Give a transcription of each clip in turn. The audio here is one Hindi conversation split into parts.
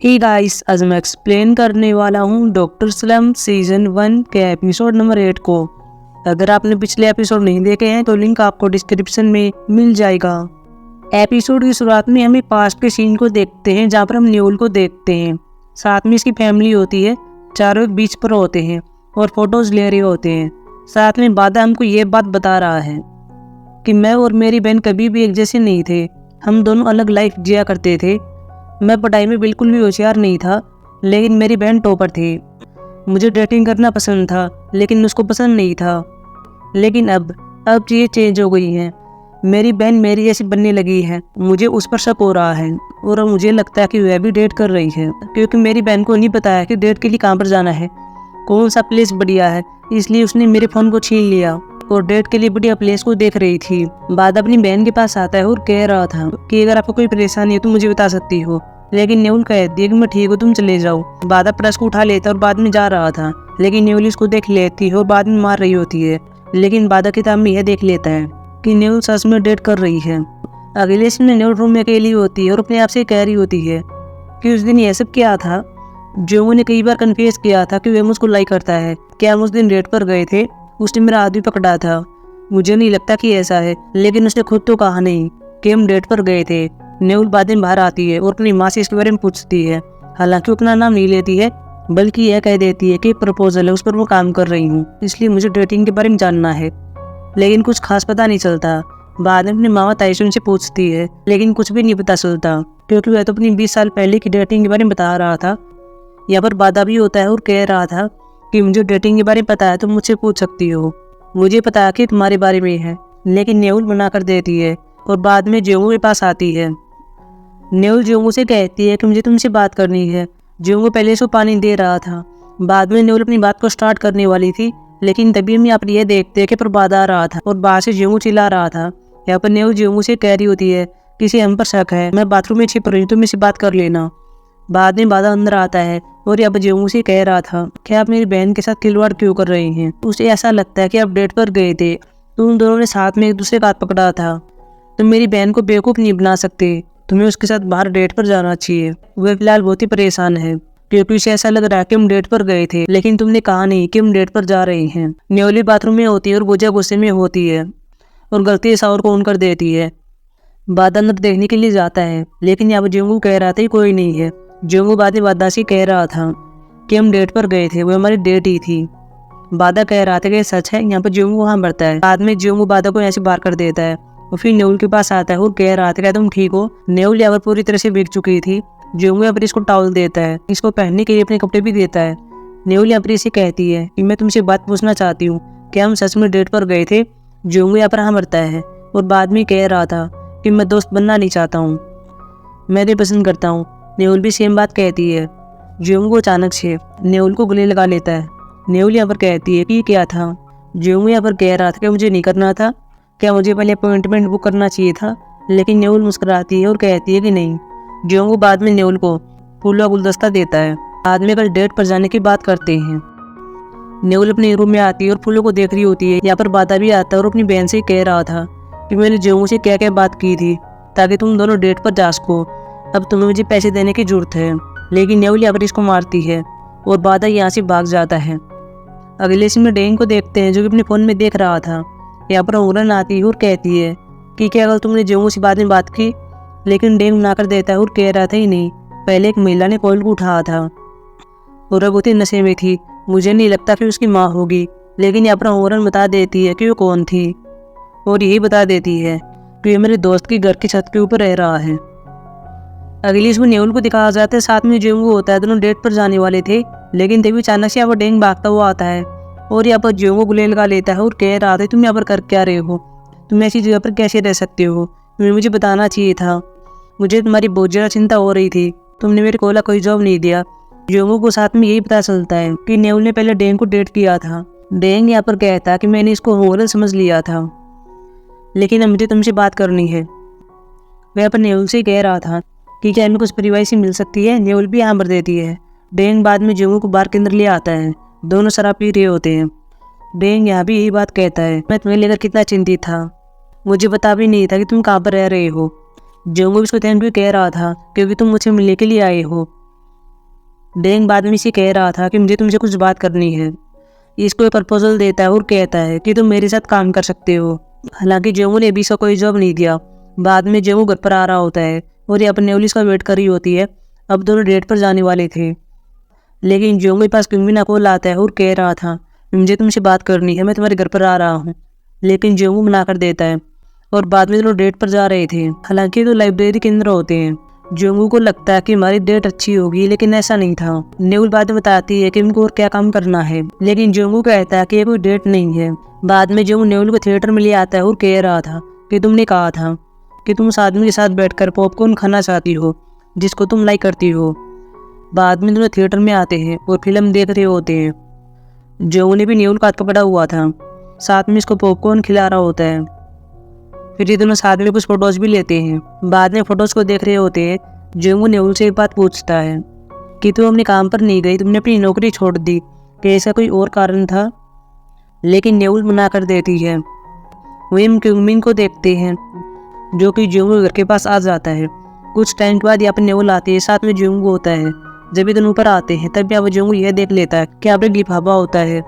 हे गाइस, आज मैं एक्सप्लेन करने वाला हूँ डॉक्टर स्लम सीजन 1 के एपिसोड नंबर 8 को। अगर आपने पिछले एपिसोड नहीं देखे हैं तो लिंक आपको डिस्क्रिप्शन में मिल जाएगा। एपिसोड की शुरुआत में हमें पास्ट के सीन को देखते हैं जहाँ पर हम न्यूल को देखते हैं। साथ में इसकी फैमिली होती है, चारों एक बीच पर होते हैं और फोटोज ले रहे होते हैं। साथ में बादा हमको ये बात बता रहा है कि मैं और मेरी बहन कभी भी एक जैसे नहीं थे, हम दोनों अलग लाइफ जिया करते थे। मैं पढ़ाई में बिल्कुल भी होशियार नहीं था, लेकिन मेरी बहन टॉपर थी। मुझे डेटिंग करना पसंद था, लेकिन उसको पसंद नहीं था। लेकिन अब चीज़ें चेंज हो गई हैं। मेरी बहन मेरी जैसी बनने लगी है। मुझे उस पर शक हो रहा है और अब मुझे लगता है कि वह भी डेट कर रही है, क्योंकि मेरी बहन को नहीं पता है कि डेट के लिए कहाँ पर जाना है, कौन सा प्लेस बढ़िया है। इसलिए उसने मेरे फ़ोन को छीन लिया और डेट के लिए बढ़िया प्लेस को देख रही थी। बाद अपनी बहन के पास आता है और कह रहा था कि अगर आपको कोई परेशानी है तो मुझे बता सकती हो, लेकिन न्यूल कहती है कि मैं ठीक हूँ, तुम चले जाओ। बादा प्रेस को उठा लेता और बाद में जा रहा था, लेकिन न्यूल इसको देख लेती है और बाद में मार रही होती है। लेकिन बादा किताब में यह देख लेता है कि न्यूल सच में डेट कर रही है। अगले सीन में न्यूल रूम में अकेली होती है और अपने आप से कह रही होती है कि उस दिन यह सब क्या था। जो ने कई बार कन्फेस किया था कि वह मुझको लाइक करता है। क्या हम उस दिन डेट पर गए थे? उसने मेरा हाथ भी पकड़ा था। मुझे नहीं लगता कि ऐसा है, लेकिन उसने खुद तो कहा नहीं कि हम डेट पर गए थे। न्यूल बाद में बाहर आती है और अपनी माँ से इसके बारे में पूछती है। हालांकि अपना नाम नहीं लेती है, बल्कि यह कह देती है कि प्रपोजल है, उस पर वो काम कर रही हूँ, इसलिए मुझे डेटिंग के बारे में जानना है। लेकिन कुछ खास पता नहीं चलता। बाद में अपनी मामा ताइसुन से पूछती है, लेकिन कुछ भी नहीं पता चलता, क्योंकि वह तो अपनी 20 साल पहले की डेटिंग के बारे में बता रहा था। यहाँ पर बाधा भी होता है और कह रहा था कि मुझे डेटिंग के बारे में पता है, तुम मुझसे पूछ सकती हो, मुझे पता है कि तुम्हारे बारे में है। लेकिन न्यूल मना कर देती है और बाद में जोंगू के पास आती है। न्यूल जोंगू से कहती है कि मुझे तुमसे बात करनी है। जोंगू पहले से पानी दे रहा था। बाद में न्यूल अपनी बात को स्टार्ट करने वाली थी, लेकिन तभी हम यहाँ पर यह देखते हैं कि प्रबाद आ रहा था और बाहर से जोंगू चिल्ला रहा था। यहाँ पर न्यूल जोंगू से कह रही होती है, किसी हम पर शक है, मैं बाथरूम में छिप रही हूँ, तुम मुझसे बात कर लेना। बाद में बादा अंदर आता है और यहाँ पर जोंगू से कह रहा था कि आप मेरी बहन के साथ खिलवाड़ क्यों कर रहे हैं। उसे ऐसा लगता है कि आप डेट पर गए थे, तुम दोनों ने साथ में एक दूसरे का हाथ पकड़ा था। तुम मेरी बहन को बेवकूफ़ नहीं बना सकते, तुम्हें उसके साथ बाहर डेट पर जाना चाहिए। वह फिलहाल बहुत ही परेशान है, क्योंकि उसे ऐसा लग रहा है कि हम डेट पर गए थे, लेकिन तुमने कहा नहीं कि हम डेट पर जा रहे हैं। न्यूली बाथरूम में होती है और बोझा गुस्से में होती है और गलती से शावर को ऑन कर देती है। बाद अंदर देखने के लिए जाता है, लेकिन यहाँ पर जोंगू कह रहा था कि कोई नहीं है। जोंगू बाद में बादा से कह रहा था कि हम डेट पर गए थे, वो हमारी डेट ही थी। बादा कह रहा था कि सच है। यहाँ पर जोंगू वहाँ बढ़ता है। बाद में जोंगू बादा को ऐसे बाहर कर देता है और फिर न्यूल के पास आता है और कह रहा था क्या तुम ठीक हो। न्यूल यहाँ पर पूरी तरह से भीग चुकी थी। जोंगू यहाँ पर इसको टॉवल देता है, इसको पहनने के लिए अपने कपड़े भी देता है। न्यूल यहाँ पर इसे कहती है कि मैं तुमसे बात पूछना चाहती हूँ, क्या हम सच में डेट पर गए थे। जोंगू यहाँ पर हाँ बढ़ता है और बाद में कह रहा था कि मैं दोस्त बनना नहीं चाहता हूँ, मैं भी पसंद करता हूँ। न्यूल भी सेम बात कहती है। जोंगू अचानक से न्यूल को गले लगा लेता है। न्यूल यहाँ पर कहती है कि क्या था। जोंगू यहाँ पर कह रहा था कि मुझे नहीं करना था, क्या मुझे पहले अपॉइंटमेंट बुक करना चाहिए था। लेकिन न्यूल मुस्कुराती है और कहती है कि नहीं। जोंगू बाद में न्यूल को फूलों का गुलदस्ता देता है। बाद में कल डेट पर जाने की बात करते हैं। न्यूल अपने रूम में आती है और फूलों को देख रही होती है। यहाँ पर बादा भी आता है और अपनी बहन से कह रहा था कि मैंने जोंगू से क्या क्या बात की थी ताकि तुम दोनों डेट पर जा सको। अब तुम्हें मुझे पैसे देने की जरूरत है। लेकिन न्यूल यहाँ पर इसको मारती है और बादा यहाँ से भाग जाता है। अगले सीन में डेंग को देखते हैं, जो कि अपने फ़ोन में देख रहा था। यहाँ पर उरन आती है और कहती है कि क्या अगर तुमने जोंगू से बाद में बात की। लेकिन डेंग मना कर देता है और कह रहा था ही नहीं, पहले एक महिला ने कॉल को उठाया था और अब बहुत ही नशे में थी, मुझे नहीं लगता कि उसकी माँ होगी। लेकिन यहाँ पर उरन बता देती है कि वो कौन थी और यही बता देती है कि ये मेरे दोस्त की घर की छत के ऊपर रह रहा है। अगली इसमें न्यूल को दिखाया जाता है, साथ में जोंगू होता है। दोनों डेट पर जाने वाले थे, लेकिन तभी अचानक से यहाँ पर डेंग भागता हुआ आता है और यहाँ पर जोंगू गुले लगा लेता है और कह रहा था तुम यहाँ पर कर क्या रहे हो, तुम ऐसी जगह पर कैसे रह सकते हो, तुम्हें मुझे बताना चाहिए था, मुझे तुम्हारी बहुत ज़्यादा चिंता हो रही थी, तुमने मेरे को कोई जॉब नहीं दिया। जोंगू को साथ में यही पता चलता है कि न्यूल ने पहले डेंग को डेट किया था। डेंग यहाँ पर कहता कि मैंने इसको होरल समझ लिया था, लेकिन अब मुझे तुमसे बात करनी है। वह अपन न्यूल से कह रहा था कि क्या हमें कुछ प्राइवेसी मिल सकती है। न्यूल भी यहाँ भर देती है। डेंग बाद में जोंगू को बार के अंदर ले आता है। दोनों शराब पी रहे होते हैं। डेंग यहाँ भी यही बात कहता है, मैं तुम्हें लेकर कितना चिंतित था, मुझे पता भी नहीं था कि तुम कहाँ पर रह रहे हो। जोंगू भी उसको थैंक यू कह रहा था क्योंकि तुम मुझसे मिलने के लिए आए हो। डेंग बाद में इसे कह रहा था कि मुझे तुमसे कुछ बात करनी है। इसको एक प्रपोजल देता है और कहता है कि तुम मेरे साथ काम कर सकते हो। हालांकि जेंगू ने अभी इसका कोई जॉब नहीं दिया। बाद में जेंगू घर पर आ रहा होता है और ये अपने नेवलिस का वेट कर रही होती है। अब दोनों डेट पर जाने वाले थे, लेकिन जेंगू के पास क्विंगमिन का कॉल आता है और कह रहा था मुझे तुमसे बात करनी है, मैं तुम्हारे घर पर आ रहा हूँ। लेकिन जेंगू मना कर देता है और बाद में दोनों डेट पर जा रहे थे। हालांकि तो लाइब्रेरी के अंदर होते हैं। जेंगू को लगता है कि हमारी डेट अच्छी होगी, लेकिन ऐसा नहीं था। नेवल बाद में बताती है कि उनको और क्या काम करना है, लेकिन जेंगू कहता है कि ये कोई डेट नहीं है। बाद में जेंगू नेवल को थिएटर में ले आता है और कह रहा था कि तुमने कहा था कि तुम उस आदमी के साथ बैठकर पॉपकॉर्न खाना चाहती हो जिसको तुम लाइक करती हो। बाद में दोनों थिएटर में आते हैं और फिल्म देख रहे होते हैं। जेंगू ने भी नेवल का हाथ पकड़ा हुआ था, साथ में इसको पॉपकॉर्न खिला रहा होता है। फिर ये दोनों साथ में कुछ फोटोज भी लेते हैं। बाद में फोटोज को देख रहे होते हैं। जेंगू नेवल से एक बात पूछता है कि तुम अपने काम पर नहीं गई, तुमने अपनी नौकरी छोड़ दी, कि ऐसा कोई और कारण था? लेकिन नेवल मना कर देती है। वे क्विंगमिन को देखते हैं जो कि जेंगू घर के पास आ जाता है। कुछ टाइम के बाद यहाँ पर नेवल आती है, साथ में जेंगू होता है। जब ये दोनों ऊपर आते हैं तब यहाँ पर जेंगू यह देख लेता है कि यहाँ पर लिफाफा होता है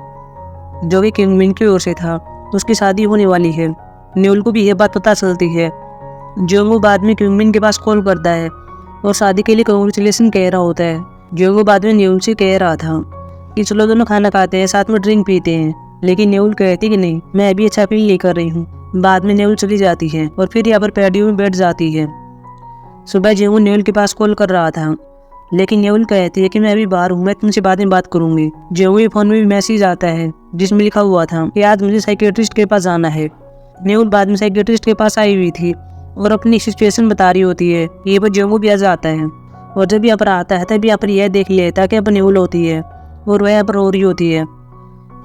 जो कि क्विंगमिन की ओर से था। उसकी शादी होने वाली है। नेवल को भी यह बात पता चलती है। जेंगू बाद में क्विंगमिन के पास कॉल करता है और शादी के लिए कांग्रेचुलेशन कह रहा होता है। जेंगू बाद में नेवल से कह रहा था कि चलो दोनों खाना खाते हैं, साथ में ड्रिंक पीते हैं, लेकिन नेवल कहती कि नहीं, मैं अभी अच्छा फील नहीं कर रही हूँ। बाद में नेवल चली जाती है और फिर यहाँ पर पैडियो में बैठ जाती है। सुबह जेंगू नेवल के पास कॉल कर रहा था, लेकिन नेवल कहती है कि मैं अभी बाहर हूँ, मैं तुमसे बाद में बात करूंगी। जेंगू के फोन में भी मैसेज आता है जिसमें लिखा हुआ था कि आज मुझे साइकियाट्रिस्ट के पास जाना है। नेवल बाद में साइकियाट्रिस्ट के पास आई हुई थी और अपनी सिचुएशन बता रही होती है। ये पर जेंगू भी आ जाता है और जब यहाँ पर आता है तब यहाँ पर यह देख लेता है कि अब नेवल होती है और वह यहाँ पर रो रही होती है।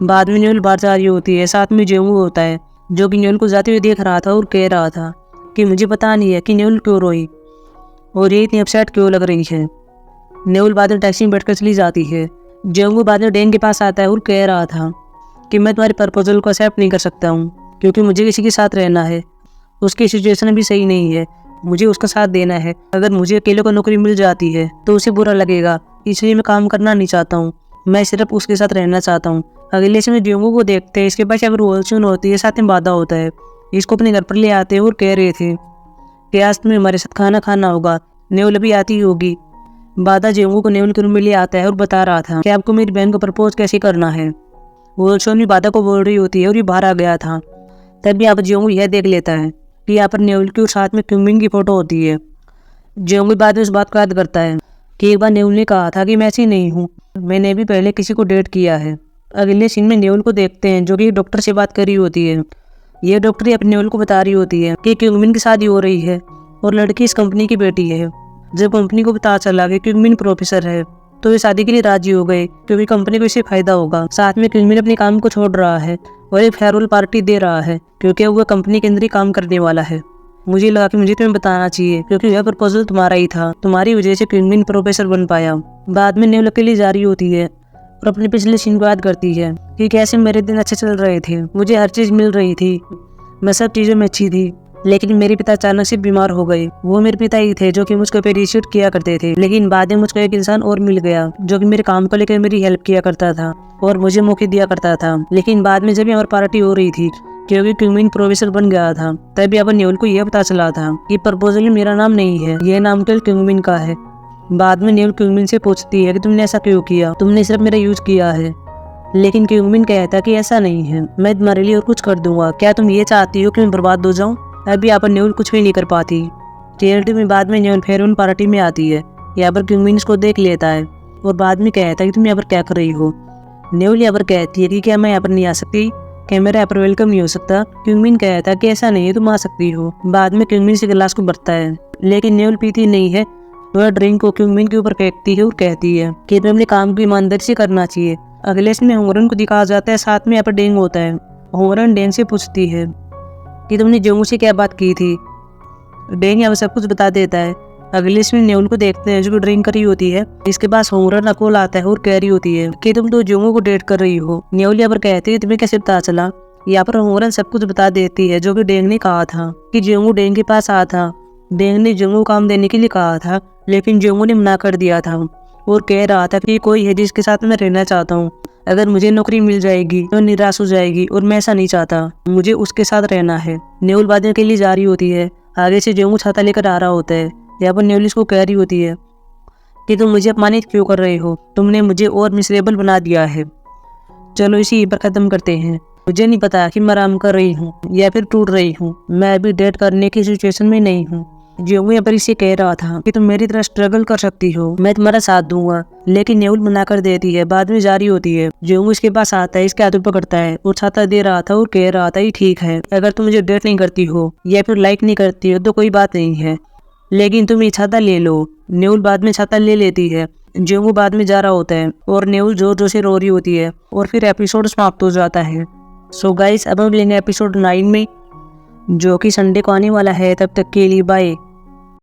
बाद में नेवल बाहर जा रही होती है, साथ में जेंगू होता है जो कि नेवल को जाते हुए देख रहा था और कह रहा था कि मुझे पता नहीं है कि नेवल क्यों रोई और ये इतनी अपसेट क्यों लग रही है। नेवल बाद में टैक्सी में बैठकर चली जाती है। जेंगू बाद में डेंग के पास आता है और कह रहा था कि मैं तुम्हारे प्रपोजल को एक्सेप्ट नहीं कर सकता हूँ, क्योंकि मुझे किसी के साथ रहना है। उसकी सिचुएशन भी सही नहीं है, मुझे उसका साथ देना है। अगर मुझे अकेले को नौकरी मिल जाती है तो उसे बुरा लगेगा, इसलिए मैं काम करना नहीं चाहता हूँ। मैं सिर्फ उसके साथ रहना चाहता हूँ। अगले समय जेंगू को देखते हैं, इसके पास अगर वॉल्चून होती है, साथ में बाधा होता है। इसको अपने घर पर ले आते हैं और कह रहे थे कि आज तुम्हें हमारे साथ खाना खाना होगा, नेवल भी आती होगी। बाधा जेंगू को नेवल के रूम में ले आता है और बता रहा था कि आपको मेरी बहन को प्रपोज कैसे करना है। वॉल्चून भी बाधा को बोल रही होती है और ये बाहर आ गया था। तब यहाँ पर जेंगू यह देख लेता है कि यहाँ पर नेवल की और साथ में क्विंगमिन की फोटो होती है। जेंगू बाद में उस बात को याद करता है कि एक बार नेवल ने कहा था कि मैं ऐसी नहीं हूँ, मैंने भी पहले किसी को डेट किया है। अगले सीन में नेवल को देखते हैं जो कि डॉक्टर से बात कर रही होती है। ये डॉक्टर अपने नेवल को बता रही होती है कि क्विंगमिन की शादी हो रही है और लड़की इस कंपनी की बेटी है। जब कंपनी को पता चला कि क्विंगमिन प्रोफेसर है तो वे शादी के लिए राजी हो गए, क्योंकि कंपनी को इससे फायदा होगा। साथ में क्विंगमिन अपने काम को छोड़ रहा है और एक फेयरवेल पार्टी दे रहा है, क्योंकि वह कंपनी के अंदर ही काम करने वाला है। मुझे लगा कि मुझे तुम्हें बताना चाहिए, क्योंकि यह प्रपोजल तुम्हारा ही था, तुम्हारी वजह से क्विंगमिन प्रोफेसर बन पाया। बाद में नेवल अकेली जा रही होती है और अपने पिछले सीन को याद करती है कि कैसे मेरे दिन अच्छे चल रहे थे, मुझे हर चीज़ मिल रही थी, मैं सब चीज़ों में अच्छी थी। लेकिन मेरे पिता अचानक से बीमार हो गए। वो मेरे पिता ही थे जो कि मुझको अप्रिशिएट किया करते थे, लेकिन बाद में मुझको एक इंसान और मिल गया जो कि मेरे काम को लेकर मेरी हेल्प किया करता था और मुझे मौके दिया करता था। लेकिन बाद में जब हमारी पार्टी हो रही थी, क्योंकि क्विंगमिन प्रोफेसर बन गया था, तभी अब नेवल को यह पता चला था कि प्रपोजल में मेरा नाम नहीं है, यह नाम केवल क्विंगमिन का है। बाद में नेवल क्विंगमिन से पूछती है कि तुमने ऐसा क्यों किया, तुमने सिर्फ मेरा यूज किया है। लेकिन क्विंगमिन कहता कि ऐसा नहीं है, मैं तुम्हारे लिए और कुछ कर दूंगा। क्या तुम ये चाहती हो कि मैं बर्बाद हो जाऊं? अभी यहाँ पर नेवल कुछ भी नहीं कर पाती। रियलिटी में बाद में नेवल फेयरवेल पार्टी में आती है। यहाँ पर क्विंगमिन इसको देख लेता है और बाद में कहता है कि तुम यहाँ पर क्या कर रही हो। नेवल यहाँ पर कहती है कि क्या मैं यहाँ पर नहीं आ सकती, क्या मेरा यहाँ पर वेलकम नहीं हो सकता? क्विंगमिन कहता है कि ऐसा नहीं है, तुम आ सकती हो। बाद में क्विंगमिन से गिलास को भरता है, लेकिन नेवल पीती नहीं है। वह ड्रिंक को क्विंगमिन के ऊपर फेंकती है और कहती है कि तुम्हें अपने काम को ईमानदारी से करना चाहिए। अगले सीन में होंगरन को दिखाया जाता है, साथ में यहाँ पर डेंग होता है। होंगरन डेंग से पूछती है कि तुमने जेंगू से क्या बात की थी। डेंग यहाँ पर सब कुछ बता देता है। अगले सीन में नेवल को देखते हैं जो कि ड्रिंक कर रही होती है। इसके पास होंगरन अकोल आता है और कह रही होती है कि तुम तो जेंगू को डेट कर रही हो। नेवल यहाँ पर कहती है तुम्हें कैसे पता चला। यहाँ पर होंगरन सब कुछ बता देती है जो कि डेंग ने कहा था कि जेंगू डेंग के पास आया था। डेंग ने जेंगू काम देने के लिए कहा था, लेकिन जेंगू ने मना कर दिया था और कह रहा था कि कोई है जिसके साथ मैं रहना चाहता हूँ। अगर मुझे नौकरी मिल जाएगी तो निराश हो जाएगी और मैं ऐसा नहीं चाहता, मुझे उसके साथ रहना है। नेहुल बात के लिए जा रही होती है। आगे से जेंगू छाता लेकर आ रहा होता है। यहाँ पर नेहुल इसको कह रही होती है कि तुम मुझे अपमानित क्यों कर रहे हो, तुमने मुझे और मिसरेबल बना दिया है। चलो इसी पर ख़त्म करते हैं। मुझे नहीं पता कि मैं आराम कर रही हूँ या फिर टूट रही हूँ, मैं अभी डेट करने की सिचुएशन में नहीं हूँ। जेंगू यहाँ पर इसे कह रहा था कि तुम मेरी तरह स्ट्रगल कर सकती हो, मैं तुम्हारा साथ दूंगा, लेकिन नेहुल मना कर देती है। बाद में जारी होती है। जेंगू इसके पास आता है, इसके हाथों पकड़ता है और छाता दे रहा था और कह रहा था ये ठीक है, अगर तुम मुझे डेट नहीं करती हो या फिर लाइक नहीं करती हो तो कोई बात नहीं है, लेकिन तुम ये छाता ले लो। नेहुल बाद में छाता ले लेती है। जेंगू बाद में जा रहा होता है और नेहुल जोर जोर से रो रही होती है और फिर एपिसोड समाप्त हो जाता है। सो गाइस, अब हम मिलेंगे एपिसोड 9 में, जो कि संडे को आने वाला है। तब तक के लिए बाय।